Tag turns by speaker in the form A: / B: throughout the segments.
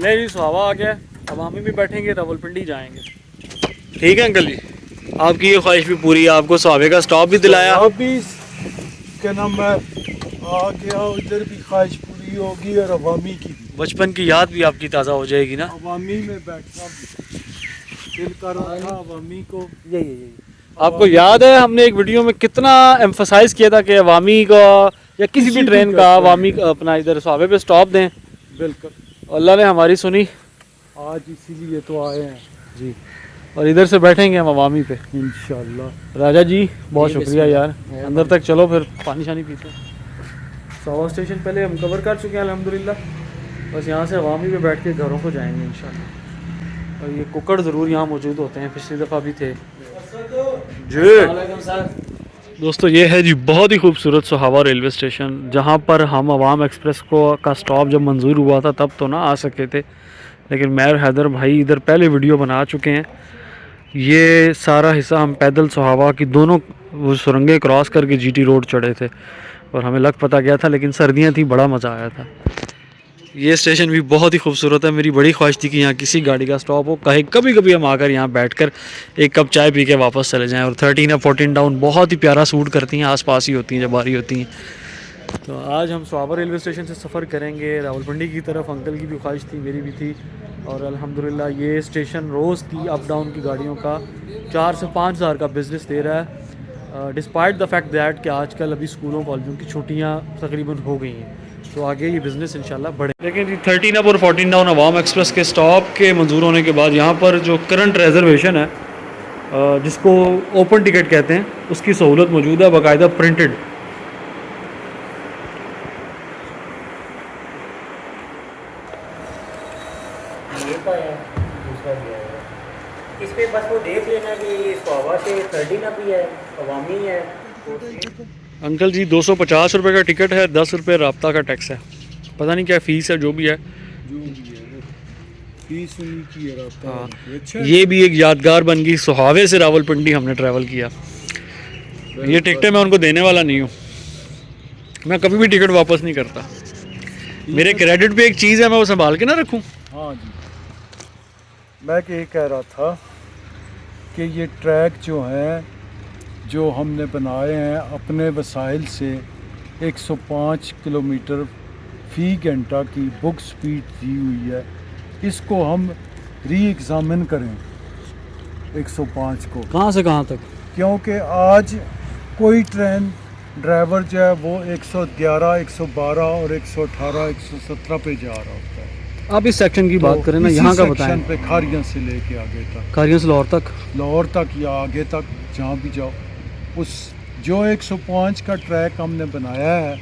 A: नहीं जी, सुहावा आ गया, अब हम भी बैठेंगे, रावलपिंडी जाएंगे। ठीक है अंकल जी, आपकी ये ख्वाहिश भी पूरी है, आपको सुहावे का स्टॉप भी दिलाया।
B: अभी क्या नाम है, आ गया, उधर भी ख्वाहिश पूरी होगी और अवामी की भी।
A: बचपन की याद भी आपकी ताज़ा हो जाएगी ना।
B: अवामी में बैठना भी दिल कर रहा था, अवामी को।
A: यही आपको याद है हमने एक वीडियो में कितना एम्फसाइज किया था कि अवामी का या किसी भी ट्रेन का अवामी अपना इधर सुहावे पे स्टॉप दें।
B: बिल्कुल,
A: अल्लाह ने हमारी सुनी
B: आज इसीलिए तो आए हैं
A: जी, और इधर से बैठेंगे हम अवामी पे
B: इंशाल्लाह।
A: राजा जी। बहुत शुक्रिया यार, अंदर तक चलो फिर पानी शानी पीते हैं। सुहावा स्टेशन पहले हम कवर कर चुके हैं अल्हम्दुलिल्लाह, बस यहाँ से अवामी पे बैठ के घरों को जाएंगे इंशाल्लाह। और ये कुकड़ ज़रूर यहाँ मौजूद होते हैं, पिछली दफ़ा भी थे जी। दोस्तों ये है जी बहुत ही खूबसूरत सुहावा रेलवे स्टेशन, जहाँ पर हम अवाम एक्सप्रेस को का स्टॉप जब मंजूर हुआ था तब तो ना आ सके थे, लेकिन मैं और हैदर भाई इधर पहले वीडियो बना चुके हैं। ये सारा हिस्सा हम पैदल सुहावा की दोनों वो सुरंगें क्रॉस करके जीटी रोड चढ़े थे और हमें लग पता गया था, लेकिन सर्दियाँ थी, बड़ा मज़ा आया था। ये स्टेशन भी बहुत ही खूबसूरत है, मेरी बड़ी ख्वाहिश थी कि यहाँ किसी गाड़ी का स्टॉप हो, कहीं कभी कभी हम आकर यहाँ बैठकर एक कप चाय पी के वापस चले जाएं। और 13 या 14 डाउन बहुत ही प्यारा सूट करती हैं, आसपास ही होती हैं जब बारी होती हैं। तो आज हम सुहावा रेलवे स्टेशन से सफ़र करेंगे रावलपिंडी की तरफ। अंकल की भी ख्वाहिश थी, मेरी भी थी, और अल्हम्दुलिल्लाह ये स्टेशन रोज़ की अप डाउन की गाड़ियों का 4 से 5 हज़ार का बिज़नेस दे रहा है, डिस्पाइट द फैक्ट दैट कि आजकल अभी स्कूलों कॉलेजों की छुट्टियाँ तकरीबन हो गई हैं, तो आगे ये बिज़नेस इंशाल्लाह बढ़े। लेकिन जी 13 अप और 14 डाउन अवाम एक्सप्रेस के स्टॉप के मंजूर होने के बाद यहाँ पर जो करंट रिजर्वेशन है, जिसको ओपन टिकट कहते हैं, उसकी सहूलत मौजूद है, बाकायदा प्रिंटेड।
C: इस पे बस वो देख लेना कि सुहावा से 13 अप ही है, अवामी है।
A: अंकल जी 250 रुपये का टिकट है, 10 रुपये राब्ता का टैक्स है, पता नहीं क्या फ़ीस है, जो भी है
B: फीस उन्हीं की है, रास्ता
A: हाँ।
B: अच्छा।
A: ये भी एक यादगार बन गई, सुहावे से रावलपिंडी हमने ट्रैवल किया। ये टिकटें मैं उनको देने वाला नहीं हूँ, मैं कभी भी टिकट वापस नहीं करता। मेरे क्रेडिट पे एक चीज़ है, मैं वो संभाल के ना रखूँ।
B: हाँ जी, मैं ये कह रहा था कि ये ट्रैक जो हैं, जो हमने बनाए हैं अपने वसाइल से, 105 किलोमीटर फ़ी घंटा की बुक स्पीड दी हुई है, इसको हम री एग्ज़ामिन करें 105 को।
A: कहाँ से कहाँ तक?
B: क्योंकि आज कोई ट्रेन ड्राइवर जो है वो 111, 112 और 118, 117 पे जा रहा होता है।
A: आप इस सेक्शन की बात करें ना, यहाँ का बताएं।
B: पे खारियां से लेके आगे तक,
A: कारियां से लाहौर तक
B: या आगे तक जहाँ भी जाओ, उस जो 105 का ट्रैक हमने बनाया है,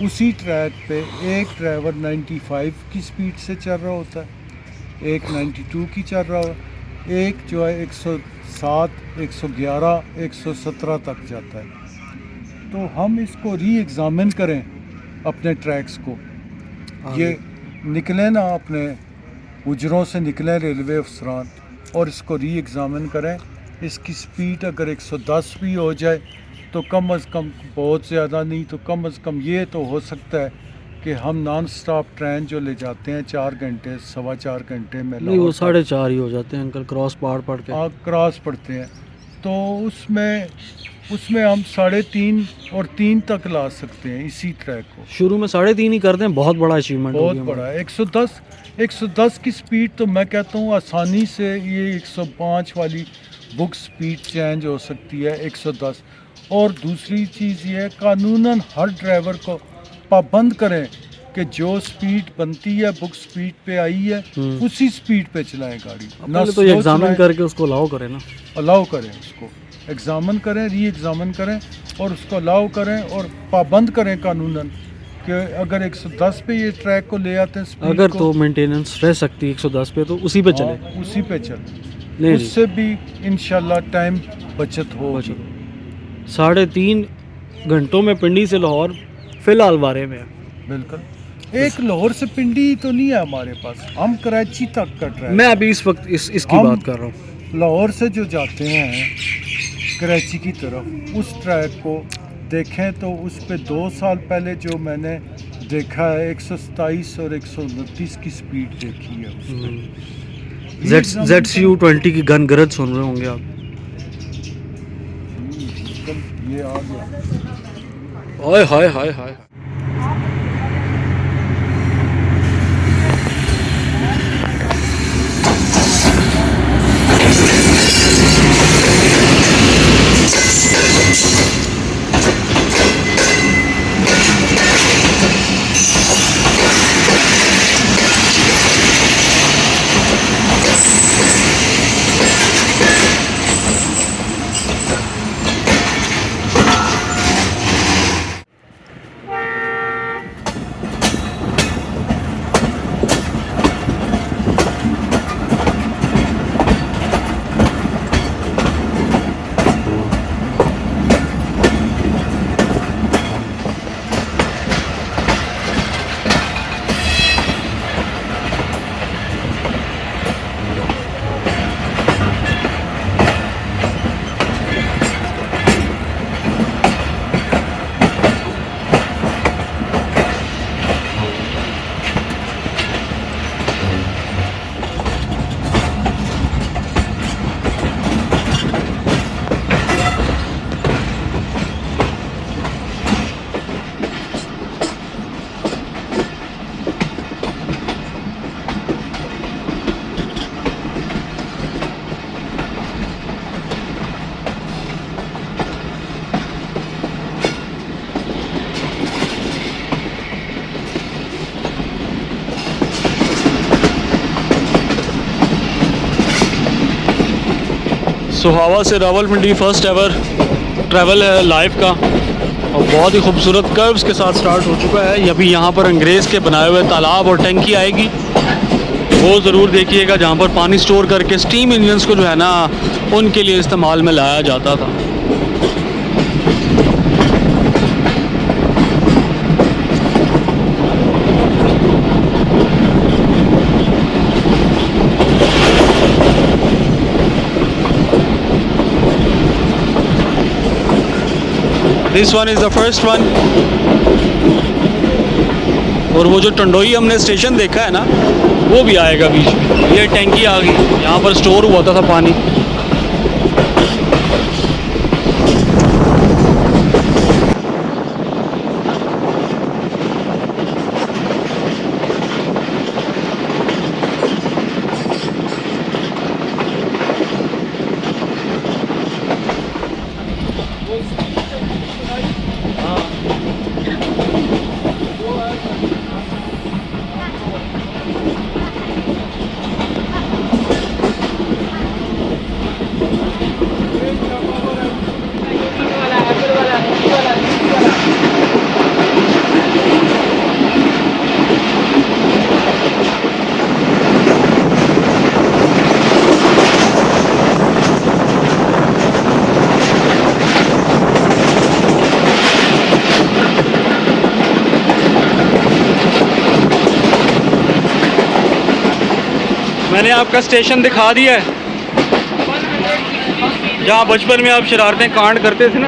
B: उसी ट्रैक पे एक ड्राइवर 95 की स्पीड से चल रहा होता है, एक 92 की चल रहा है, एक जो है 107, 111, 117 तक जाता है। तो हम इसको री एग्ज़ामिन करें अपने ट्रैक्स को, ये निकले ना अपने उजरों से निकले रेलवे अफसरान, और इसको री एग्ज़ामिन करें। इसकी स्पीड अगर 110 भी हो जाए तो कम अज़ कम, बहुत ज़्यादा नहीं तो कम अज़ कम ये तो हो सकता है कि हम नॉन स्टॉप ट्रेन जो ले जाते हैं 4 घंटे, 4.25 घंटे में,
A: नहीं वो 4.5 ही हो जाते हैं अंकल, क्रॉस पढ़ के।
B: क्रॉस पढ़ते हैं, तो उसमें हम 3.5 और 3 तक ला सकते हैं इसी ट्रैक को।
A: शुरू में 3.5 ही करते हैं, बहुत बड़ा अचीवमेंट,
B: बहुत बड़ा है। 110 की स्पीड तो मैं कहता हूँ आसानी से ये 105 वाली बुक स्पीड चेंज हो सकती है 110। और दूसरी चीज़ ये है, कानूनन हर ड्राइवर को पाबंद करें कि जो स्पीड बनती है, बुक स्पीड पे आई है, उसी स्पीड पे चलाएं गाड़ी।
A: पहले तो एग्जामिन करके उसको अलाउ करें ना,
B: अलाउ करें, उसको एग्जामिन करें, री एग्जामिन करें और उसको अलाउ करें और पाबंद करें कानूनन कि अगर 110 पे ये ट्रैक को ले आते हैं,
A: अगर तो मेंटेनेंस रह सकती है 110 पे, तो उसी पे चले,
B: उसी पे चले, उससे भी इंशाल्लाह टाइम बचत होगी।
A: 3.5 घंटों में पिंडी से लाहौर फिलहाल बारे में।
B: बिल्कुल, एक लाहौर से पिंडी तो नहीं है हमारे पास, हम कराची तक का ट्रैक,
A: मैं अभी इस वक्त इसकी बात कर रहा हूँ।
B: लाहौर से जो जाते हैं कराची की तरफ, उस ट्रैक को देखें तो उस पे 2 साल पहले जो मैंने देखा है, 127 और 129 की स्पीड देखी है उसमें।
A: ZCU-20 की गन गरज सुन रहे होंगे आप।
B: ये आ गया।
A: हाय हाय हाय हाय। सुहावा से रावलपिंडी फर्स्ट एवर ट्रैवल है लाइव का, और बहुत ही खूबसूरत कर्व्स के साथ स्टार्ट हो चुका है। अभी यहाँ पर अंग्रेज़ के बनाए हुए तालाब और टंकी आएगी, वो ज़रूर देखिएगा, जहाँ पर पानी स्टोर करके स्टीम इंजन्स को जो है ना उनके लिए इस्तेमाल में लाया जाता था। This one is the first one. और वो जो टंडोई हमने स्टेशन देखा है ना, वो भी आएगा बीच में। ये टैंकी आ गई, यहाँ पर स्टोर हुआ था पानी। मैंने आपका स्टेशन दिखा दिया है, जहाँ बचपन में आप शरारतें कांड करते थे ना,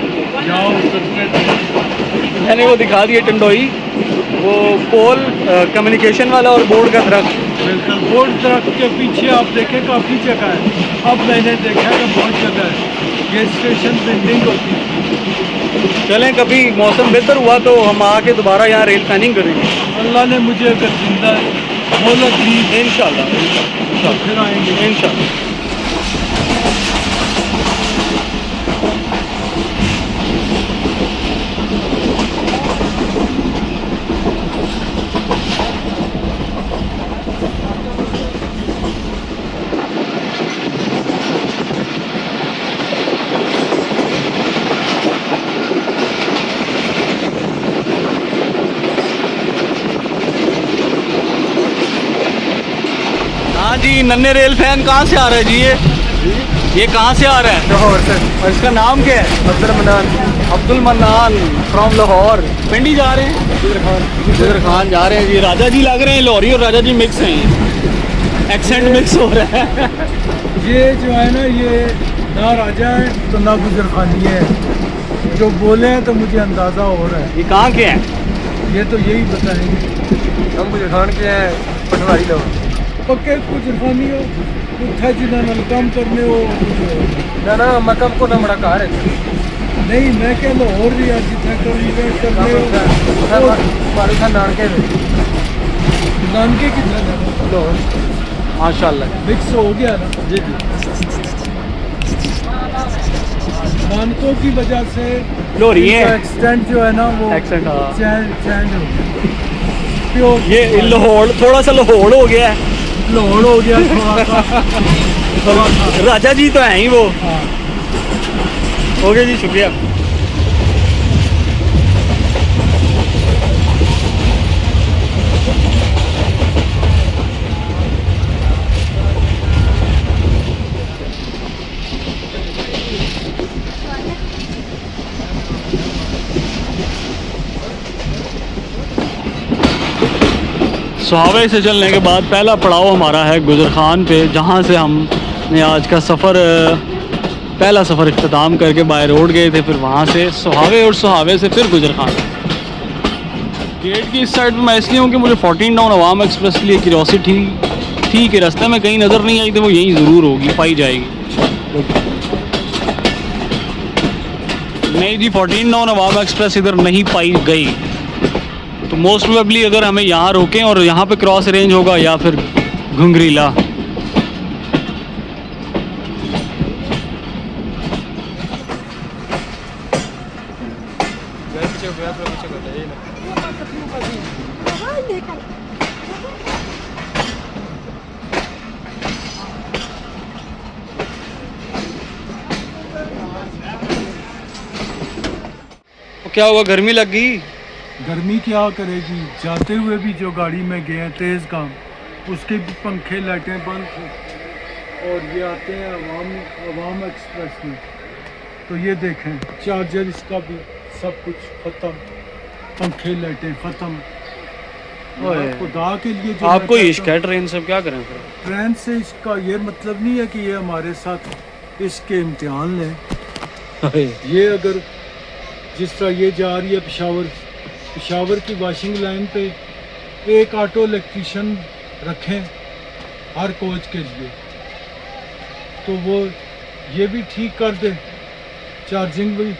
A: मैंने वो दिखा दिया टंडोई। वो पोल कम्युनिकेशन वाला और बोर्ड का दरख्त।
B: बिल्कुल, बोर्ड दरख्त के पीछे आप देखें काफ़ी जगह है। अब मैंने देखा कि बहुत जगह है ये स्टेशन बिल्डिंग होती है।
A: चलें, कभी मौसम बेहतर हुआ तो हम आके दोबारा यहाँ रेल फैनिंग करेंगे।
B: अल्लाह ने मुझे अगर जिंदा मोहलत दी,
A: इंशाल्लाह
B: फिर आएंगे
A: इंशाल्लाह। हाँ जी, नन्हे रेल फैन कहाँ से आ रहा है जी? ये कहाँ से आ रहा है?
B: लाहौर से।
A: और इसका नाम क्या है? अब्दुल मन्नान फ्रॉम लाहौर। पिंडी जा रहे हैं? गुजर खान जा रहे हैं जी। राजा जी लग रहे हैं, लाहौरी और राजा जी मिक्स हैं, एक्सेंट मिक्स हो रहा है।
B: ये जो है ना, ये ना राजा है तो ना गुजर खानी है, जो बोले हैं तो मुझे अंदाज़ा हो रहा है।
A: ये कहाँ के हैं?
B: ये तो यही बताएंगे।
D: हम गुजर खान के हैं पटवारी लोग।
B: पक्के कुछ खानी हो उठा जिन्होंने काम करने हो
D: ना ना मकम को ना बड़ा कार है।
B: नहीं मैं क्या लाहौर भी आज जितना कम इवेंट करने हो
D: मारू था नानके में।
B: नानके कितना जाना
D: लाहौर
A: माशाल्लाह।
B: मिक्स हो गया ना
D: जी जी।
B: नानकों की वजह से
A: लोरी है
B: एक्सटेंट जो है ना वो
A: एक्सेंट। हाँ
B: चेंज हो गया प्योर
A: ये लाहौर थोड़ा सा लाहौर हो गया है।
B: लाहौर हो गया थोड़ा सा
A: राजा जी तो हैं ही वो।
B: हाँ।
A: ओके जी शुक्रिया। सुहावे से चलने के बाद पहला पड़ाव हमारा है गुजर खान पे, जहाँ से हमने आज का सफ़र पहला सफ़र इख्तिताम करके बाय रोड गए थे, फिर वहाँ से सुहावे और सुहावे से फिर गुजर खान। गेट की इस साइड पे मैं इसलिए हूँ कि मुझे 14 टाउन अवाम एक्सप्रेस के लिए क्यूरियोसिटी थी कि रास्ते में कहीं नज़र नहीं आई तो वो यहीं ज़रूर होगी, पाई जाएगी। नहीं जी 14 टाउन अवाम एक्सप्रेस इधर नहीं पाई गई, तो मोस्ट प्रोबेबली अगर हमें यहाँ रोकें और यहाँ पे क्रॉस रेंज होगा या फिर घुंघरीला। तो क्या हुआ, गर्मी लग गई?
B: गर्मी क्या करेगी, जाते हुए भी जो गाड़ी में गए हैं तेज़ काम, उसके भी पंखे लाइटें बंद थे और ये आते हैं अवाम एक्सप्रेस में, तो ये देखें चार्जर इसका भी सब कुछ ख़त्म, पंखे लाइटें ख़त्म। खुदा के लिए जो
A: आपको
B: मैं
A: इश्क है ट्रेन से, क्या करें फिर?
B: ट्रेन से इसका ये मतलब नहीं है कि ये हमारे साथ इसके इम्तिहान लें। ये अगर जिस तरह ये जा रही है पेशावर की वाशिंग लाइन पे एक ऑटो इलेक्ट्रीशियन रखें हर कोच के लिए, तो वो ये भी ठीक कर दे, चार्जिंग भी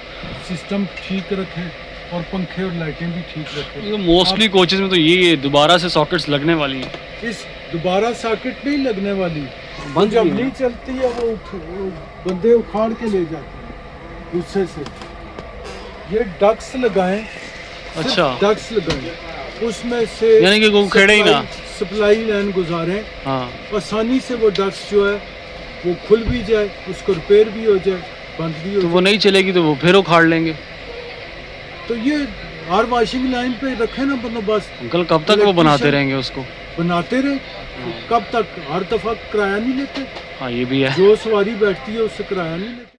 B: सिस्टम ठीक रखें और पंखे और लाइटें भी ठीक रखें।
A: मोस्टली कोचेज में तो ये दोबारा से सॉकेट्स लगने वाली हैं।
B: इस दोबारा सॉकेट नहीं लगने वाली,
A: बंद
B: जब
A: नहीं
B: नहीं
A: है।
B: चलती है वो बंदे उखाड़ के ले जाते हैं गुस्से से। ये डक्स लगाएं,
A: अच्छा
B: डक्स लगाएं, उसमें से
A: यानी कि वो खेड़े ही ना।
B: सप्लाई लाइन गुजारें,
A: हाँ
B: आसानी से वो डक्स जो है वो खुल भी जाए, उसको रिपेयर भी हो जाए, बंद भी हो
A: तो
B: जाए।
A: वो नहीं चलेगी तो वो फिर उखाड़ लेंगे।
B: तो ये हर वाशिंग लाइन पे रखे ना बंदोबस्त,
A: अंकल कब तक वो बनाते रहेंगे उसको?
B: बनाते रहे। कब तक? हर दफा किराया नहीं लेते,
A: हाँ ये भी है।
B: जो सवारी बैठती है उससे किराया नहीं लेते।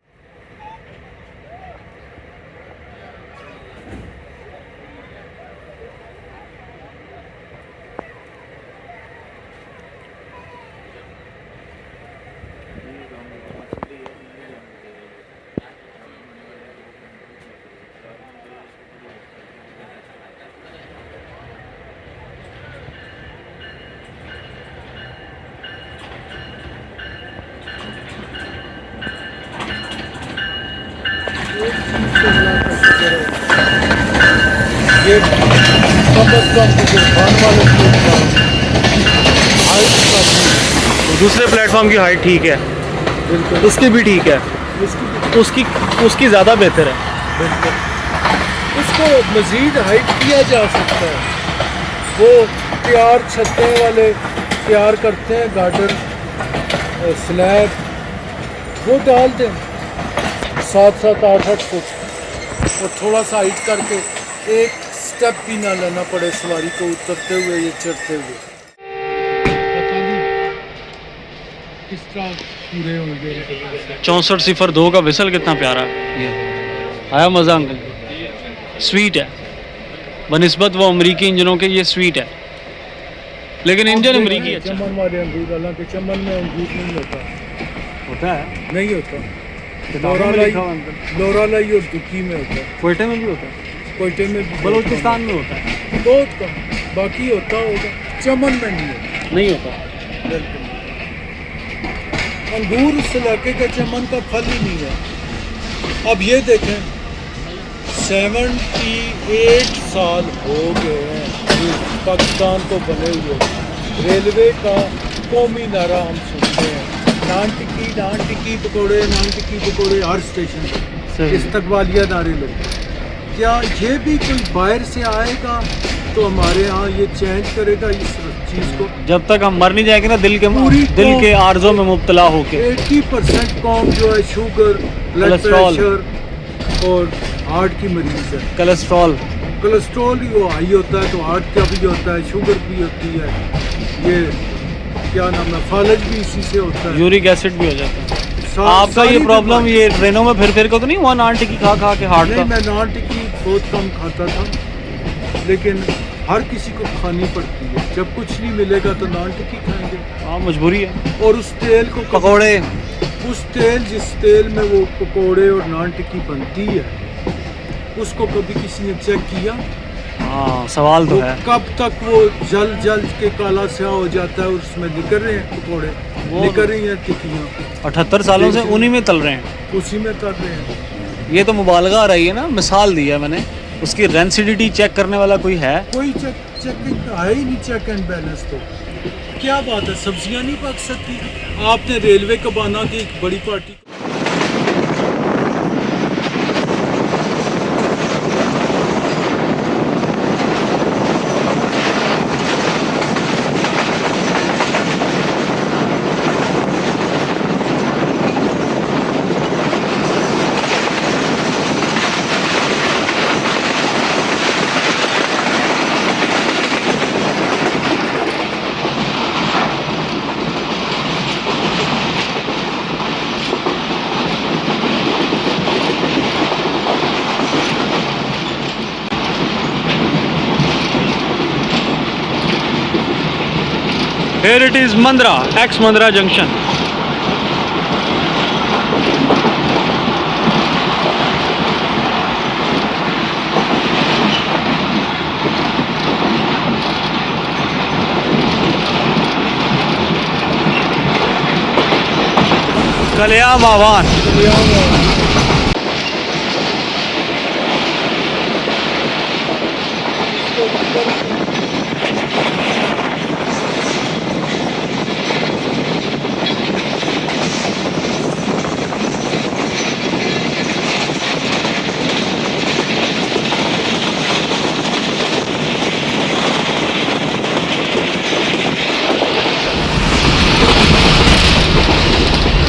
B: ये कम अज कम खान वाले
A: तो दूसरे प्लेटफॉर्म की हाइट ठीक है,
B: बिल्कुल
A: उसकी भी ठीक है,
B: इसकी
A: उसकी ज़्यादा बेहतर है।
B: बिल्कुल इसको मज़ीद हाइट किया जा सकता है। वो तैयार छतें वाले तैयार करते हैं, गार्डर स्लैब वो डाल दें 7-8 फुट और थोड़ा सा हाइट करके एक स्टेप भी ना लेना पड़े सवारी को उतरते हुए या चढ़ते हुए। पता नहीं किस तरह पूरे होंगे।
A: 6402 का विसल कितना प्यारा है। ये आया मज़ा अंकल? स्वीट है बनिस्बत वो अमरीकी इंजनों के, ये स्वीट है, लेकिन इंजन अमरीकी अच्छा
B: चमन वाले अंगूर, हालांकि चमन में अंगूर नहीं
A: होता है।
B: नहीं होता।
A: किताबों में लिखा हुआ अंकल।
B: लोरालाई और दुकी में होता है।
A: क्वेटे में भी होता है।
B: कोयटे में भी
A: बलूचिस्तान में होता है?
B: बहुत कम, बाकी होता होगा, चमन में नहीं होता
A: नहीं होता।
B: बिल्कुल। अंगूर उस इलाके का चमन का फल ही नहीं है। अब ये देखें 78 साल हो गए हैं पाकिस्तान को बने हुए, रेलवे का कौमी नारा हम सुनते हैं, नान टिक्की पकौड़े, नान टिक्की पकौड़े हर स्टेशन पर,
A: सही।
B: इस्तकबालिया नारे लोग। क्या ये भी कोई बाहर से आएगा तो हमारे यहाँ ये चेंज करेगा इस चीज़ को?
A: जब तक हम मर नहीं जाएंगे ना दिल
B: पूरी
A: के आर्जों में मुब्तला होके।
B: 80% कौम जो है शुगर, ब्लड
A: कोलेस्ट्रॉल।
B: प्रेशर और हार्ट की मरीज है।
A: कोलेस्ट्रॉल
B: कोलेस्ट्रॉल ही वो हाई होता है तो हार्ट का भी होता है, शुगर भी होती है, ये क्या नाम है, फालज भी इसी से होता है।
A: यूरिक एसिड भी हो जाता है। आपका
B: सारी
A: ये प्रॉब्लम
B: बीमारी-
A: ये ट्रेनों में फिर को तो नहीं हुआ नान टिक्की खा खा के हार्ट
B: नहीं,
A: का?
B: मैं नान टिक्की बहुत कम खाता था, लेकिन हर किसी को खानी पड़ती है। जब कुछ नहीं मिलेगा तो नान टिक्की खाएंगे,
A: हाँ मजबूरी है।
B: और उस तेल को
A: पकौड़े
B: उस तेल जिस तेल में वो पकोड़े और नान टिक्की बनती है उसको कभी किसी ने चेक किया?
A: हाँ सवाल तो
B: वो
A: है।
B: कब तक वो जल के काला स्याह हो जाता है और उसमें निकल रहे हैं पकोड़े,
A: वो-
B: निकल रही हैं टिक्कियाँ,
A: 78 सालों से उन्हीं में तल रहे हैं।
B: उसी में कर रहे हैं।
A: ये तो मुबालगा आ रही है ना, मिसाल दी है मैंने। उसकी रेंसिडिटी चेक करने वाला कोई है?
B: कोई चेकिंग है ही नहीं, चेक एंड बैलेंस। तो क्या बात है, सब्जियां नहीं पक सकती? आपने रेलवे कबाना की एक बड़ी party
A: Here it is Mandra, ex-Mandra junction. कलिया मावान।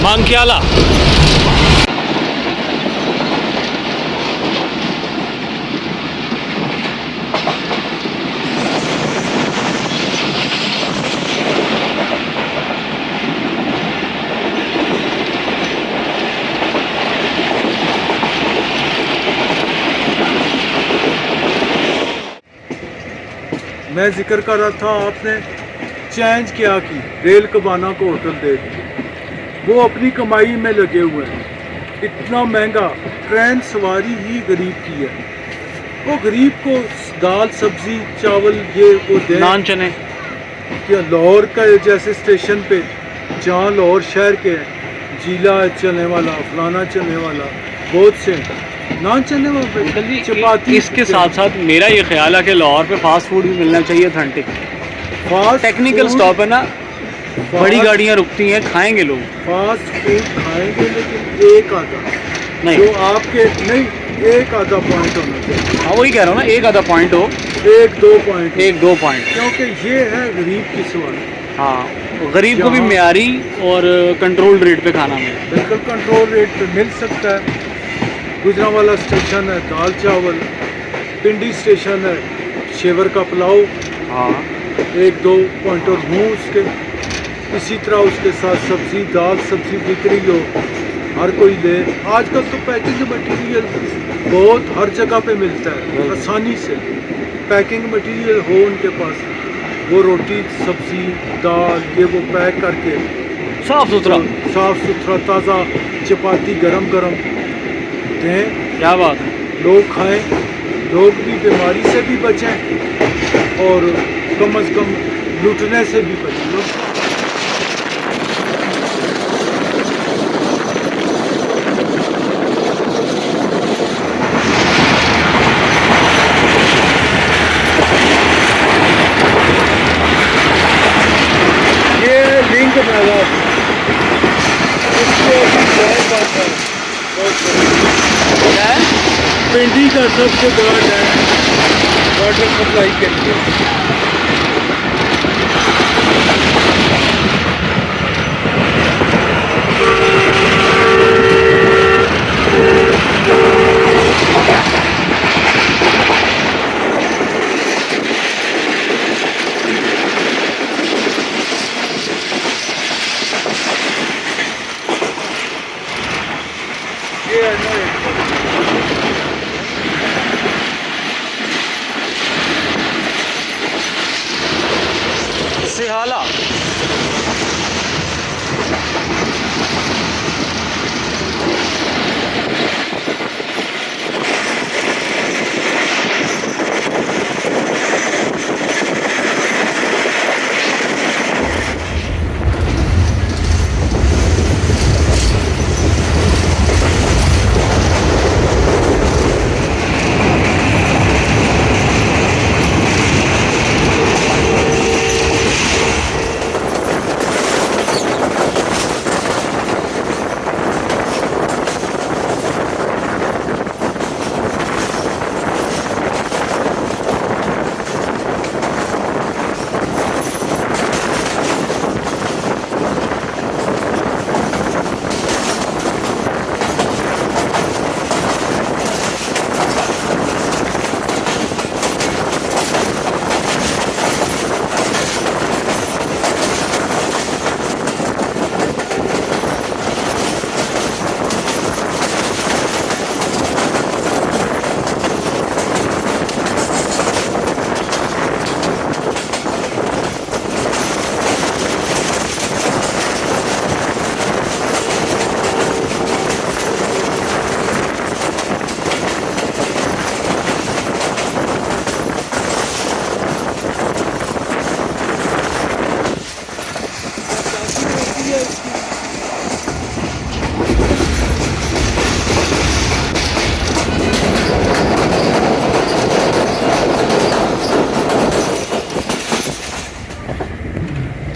A: मांग्याला।
B: मैं जिक्र कर रहा था, आपने चेंज क्या की, रेल कबाना को होटल दे दी। वो अपनी कमाई में लगे हुए हैं। इतना महंगा ट्रेन सवारी ही गरीब की है। वो गरीब को दाल सब्जी चावल ये वो दे।
A: नान चने।
B: क्या लाहौर का जैसे स्टेशन पे जहाँ लाहौर शहर के जीला चलने वाला, फलाना चलने वाला, बहुत से नान चलने वाले चपाती।
A: इसके साथ साथ मेरा ये ख्याल है कि लाहौर पे फास्ट फूड भी मिलना चाहिए ऑथेंटिक। टेक्निकल स्टॉप है ना, बड़ी गाड़ियाँ रुकती हैं, खाएंगे लोग।
B: फास्ट फूड खाएंगे लेकिन एक आधा
A: नहीं।
B: जो आपके नहीं, एक आधा पॉइंट होना चाहिए।
A: हाँ वही कह रहा हूँ ना, एक आधा पॉइंट हो,
B: एक दो पॉइंट,
A: एक दो पॉइंट।
B: क्योंकि ये है गरीब की सवाल।
A: हाँ, तो गरीब को भी
B: जहाँ-
A: म्यारी और कंट्रोल रेट पे खाना मिले।
B: बिल्कुल कंट्रोल रेट पे मिल सकता है। गुजरांवाला स्टेशन है दाल चावल, पिंडी स्टेशन है शेवर का पुलाव,
A: हाँ
B: एक दो पॉइंट और हूँ उसके। इसी तरह उसके साथ सब्जी दाल सब्जी बिक रही हो, हर कोई ले। आजकल तो पैकिंग मटेरियल बहुत हर जगह पे मिलता है आसानी से। पैकिंग मटेरियल हो उनके पास, वो रोटी सब्जी दाल ये वो पैक करके
A: साफ सुथरा।
B: साफ सुथरा ताज़ा चपाती गरम गरम दें,
A: क्या बात है।
B: लोग खाएं। लोग भी बीमारी से भी बचें और कम अज़ कम लूटने से भी बचें। ये लिंक नाला इसको अभी डैम बन रहा है बहुत बड़ा। पिंडी का सबसे बड़ा डैम वाटर सप्लाई के लिए। ये है ना
A: सिहाला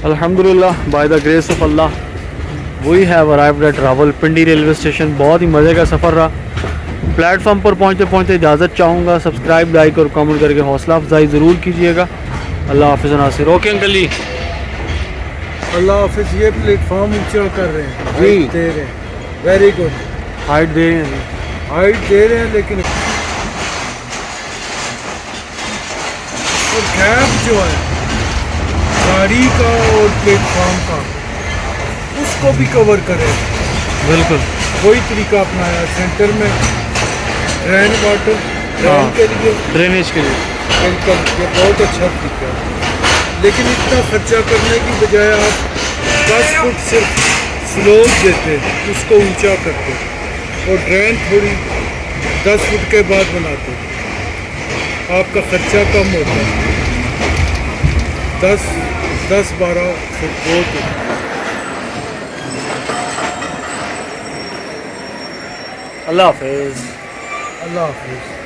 A: अल्हम्दुलिल्लाह by the grace of Allah we have arrived at Rawalpindi railway station. बहुत ही मज़े का सफ़र रहा। प्लेटफॉर्म पर पहुँचते पहुँचते इजाज़त चाहूँगा। सब्सक्राइब, लाइक और कमेंट करके हौसला अफजाई ज़रूर कीजिएगा। अल्लाह हाफ़िज़ नासिर। ओके अंकल जी,
B: अल्लाह हाफिज़। ये प्लेटफॉर्म ऊंचा कर रहे हैं,
A: जी।
B: हाइट दे रहे हैं। Very good.
A: हाइट दे रहे हैं।
B: हाइट दे रहे हैं लेकिन और गैप जो है गाड़ी का और प्लेटफॉर्म का उसको भी कवर करें।
A: बिल्कुल
B: वही तरीका अपनाया सेंटर में रेन वाटर
A: हाँ।
B: ड्रेन के लिए।
A: ड्रेनेज के लिए।
B: बिल्कुल ये बहुत अच्छा तरीका है। लेकिन इतना खर्चा करने की बजाय आप 10 फुट सिर्फ स्लोप देते, उसको ऊंचा करते और ड्रेन थोड़ी 10 फुट के बाद बनाते, आपका खर्चा कम होता है। 10-12 फुट बहुत है।
A: अल्लाह हाफ़िज़।
B: अल्लाह हाफिज़।